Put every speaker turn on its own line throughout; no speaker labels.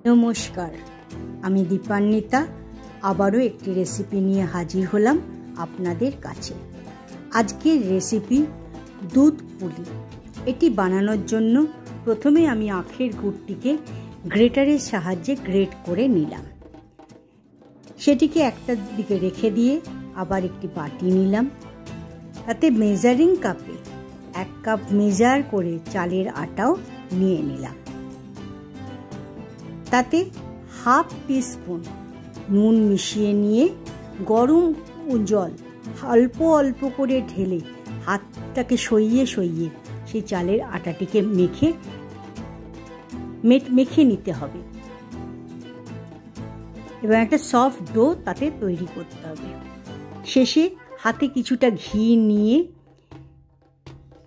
নমস্কার, আমি দীপান্বিতা আবারও একটি রেসিপি নিয়ে হাজির হলাম আপনাদের কাছে। আজকের রেসিপি দুধ পুলি। এটি বানানোর জন্য প্রথমে আমি আখের গুড়টিকে গ্রেটারের সাহায্যে গ্রেট করে নিলাম। সেটিকে একটা দিকে রেখে দিয়ে আবার একটি বাটি নিলাম। তাতে মেজারিং কাপে 1 কাপ মেজার করে চালের আটাও নিয়ে নিলাম। তাতে হাফ টিস্পুন নুন মিশিয়ে নিয়ে গরম জল অল্প অল্প করে ঢেলে হাতটাকে সইয়ে সইয়ে সেই চালের আটাটিকে মেখে নিতে হবে এবং একটা সফট ডো তাতে তৈরি করতে হবে। শেষে হাতে কিছুটা ঘি নিয়ে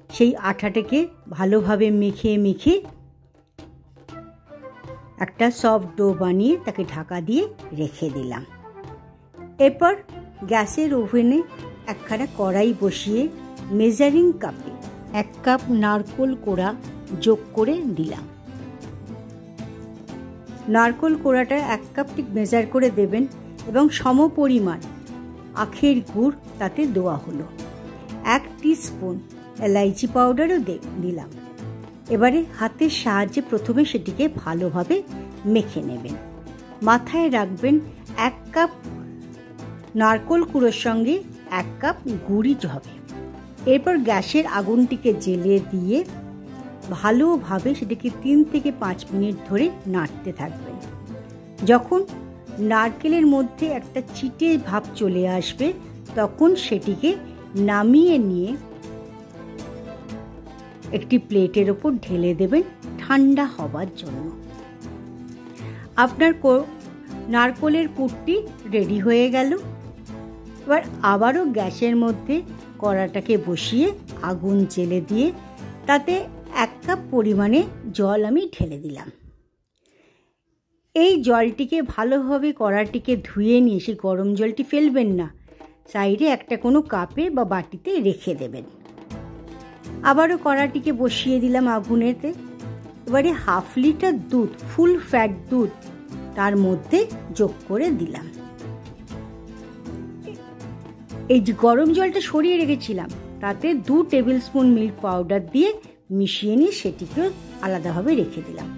সেই আটাটাকে ভালোভাবে মেখে একটা সফট ডো বানিয়ে তাকে ঢাকা দিয়ে রেখে দিলাম। এরপর গ্যাসের ওভেনে একখানা কড়াই বসিয়ে মেজারিং কাপে 1 কাপ নারকোল কোড়া যোগ করে দিলাম। নারকোল কোড়াটা 1 কাপ ঠিক মেজার করে দেবেন এবং সমপরিমাণ আখের গুড় তাতে দেওয়া হলো। 1 টিস্পুন এলাইচি পাউডারও দিলাম। এবারে হাতের সাহায্যে প্রথমে সেটিকে ভালোভাবে মেখে নেবেন। মাথায় রাখবেন 1 কাপ নারকোল কুড়োর সঙ্গে 1 কাপ গুড়ই হবে। এরপর গ্যাসের আগুনটিকে জ্বেলে দিয়ে ভালোভাবে সেটিকে 3 থেকে 5 মিনিট ধরে নাড়তে থাকবেন। যখন নারকেলের মধ্যে একটা চিটে ভাব চলে আসবে তখন সেটিকে নামিয়ে নিয়ে একটি প্লেটের ওপর ঢেলে দেবেন ঠান্ডা হবার জন্য। আপনার নারকোলের পুরটি রেডি হয়ে গেল। এবার আবারও গ্যাসের মধ্যে কড়াটাকে বসিয়ে আগুন জ্বেলে দিয়ে তাতে 1 কাপ পরিমাণে জল আমি ঢেলে দিলাম। এই জলটিকে ভালোভাবে কড়াটিকে ধুয়ে নিয়ে সেই গরম জলটি ফেলবেন না, সাইডে একটা কোনো কাপে বা বাটিতে রেখে দেবেন। আবারও কড়াটিকে বসিয়ে দিলাম আগুনেতে। এবারে 1/2 লিটার দুধ, ফুল ফ্যাট দুধ তার মধ্যে যোগ করে দিলাম। এই যে গরম জলটা সরিয়ে রেখেছিলাম তাতে 2 টেবিল স্পুন মিল্ক পাউডার দিয়ে মিশিয়ে নিয়ে সেটিকেও আলাদাভাবে রেখে দিলাম।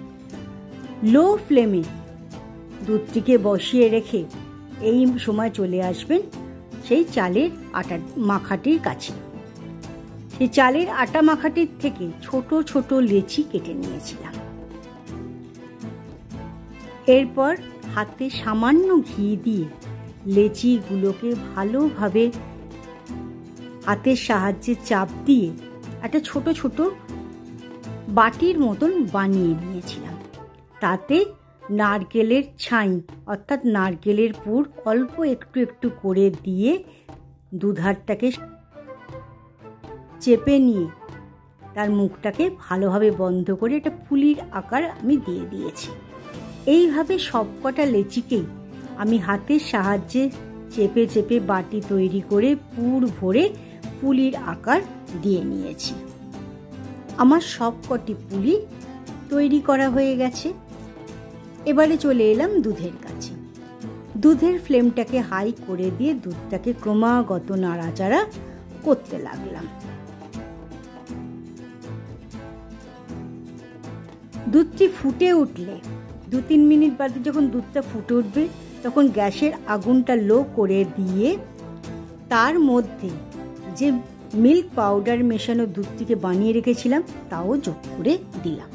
লো ফ্লেমে দুধটিকে বসিয়ে রেখে এই সময় চলে আসবেন সেই চালের আটা মাখাটির কাছে। সেই চালের আটা মাখাটির থেকে ছোট ছোট লেচি কেটে নিয়েছিলাম। এরপর হাতে সামান্য ঘি দিয়ে লেচিগুলোকে ভালোভাবে হাতের সাহায্যে চাপ দিয়ে একটা ছোট ছোট বাটির মতন বানিয়ে নিয়েছিলাম। তাতে নারকেলের ছাই অর্থাৎ নারকেলের পুর অল্প একটু একটু করে দিয়ে দুধারটাকে চেপে নিয়ে তার মুখটাকে ভালোভাবে বন্ধ করে একটা পুলির আকার আমি দিয়ে দিয়েছি। এইভাবে সবকটা লেচিকেই আমি হাতের সাহায্যে চেপে চেপে বাটি তৈরি করে পুর ভরে পুলির আকার দিয়ে নিয়েছি। আমার সবকটি পুলি তৈরি করা হয়ে গেছে। এবারে চলে এলাম দুধের কাছে। দুধের ফ্লেমটাকে হাই করে দিয়ে দুধটাকে ক্রমাগত নাড়াচাড়া করতে লাগলাম। দুধটি ফুটে উঠলে 2-3 মিনিট বাদে যখন দুধটা ফুটে উঠবে তখন গ্যাসের আগুনটা লো করে দিয়ে তার মধ্যে যে মিল্ক পাউডার মেশানো দুধটিকে বানিয়ে রেখেছিলাম তাও যোগ করে দিলাম।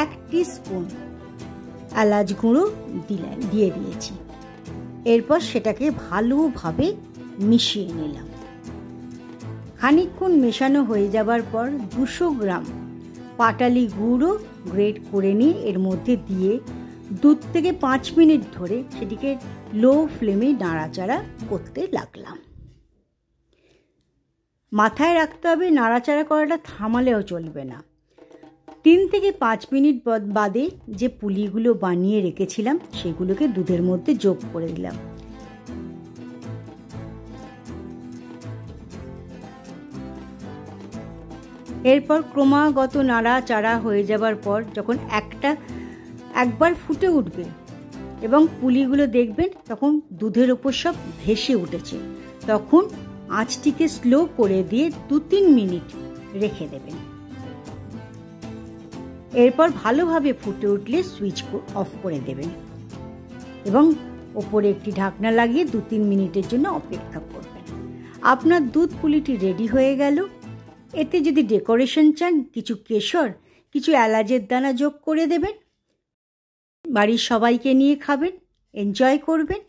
1 টিস্পুন এলাচ গুঁড়ো দিয়ে দিয়েছি। এরপর সেটাকে ভালোভাবে মিশিয়ে নিলাম। খানিকক্ষণ মেশানো হয়ে যাবার পর 200 গ্রাম পাটালি গুঁড়ো গ্রেট করে নিয়ে এর মধ্যে দিয়ে 2 থেকে 5 মিনিট ধরে সেটিকে লো ফ্লেমে নাড়াচাড়া করতে লাগলাম। মাথায় রাখতে হবে নাড়াচাড়া করাটা থামালেও চলবে না। 3 থেকে 5 মিনিট বাদে যে পুলিগুলো বানিয়ে রেখেছিলাম সেগুলোকে দুধের মধ্যে যোগ করে দিলাম। এরপর ক্রমাগত নাড়াচাড়া হয়ে যাবার পর যখন একটা একবার ফুটে উঠবে এবং পুলিগুলো দেখবেন তখন দুধের ওপর সব ভেসে উঠেছে, তখন আঁচটিকে স্লো করে দিয়ে 2-3 মিনিট রেখে দেবেন। এরপর ভালোভাবে ফুটে উঠলে সুইচ অফ করে দেবেন এবং ওপরে একটি ঢাকনা লাগিয়ে 2-3 মিনিটের জন্য অপেক্ষা করবেন। আপনার দুধ পুলিটি রেডি হয়ে গেল। এতে যদি ডেকোরেশন চান কিছু কেশর, কিছু এলাচের দানা যোগ করে দেবেন। বাড়ির সবাইকে নিয়ে খাবেন, এনজয় করবেন।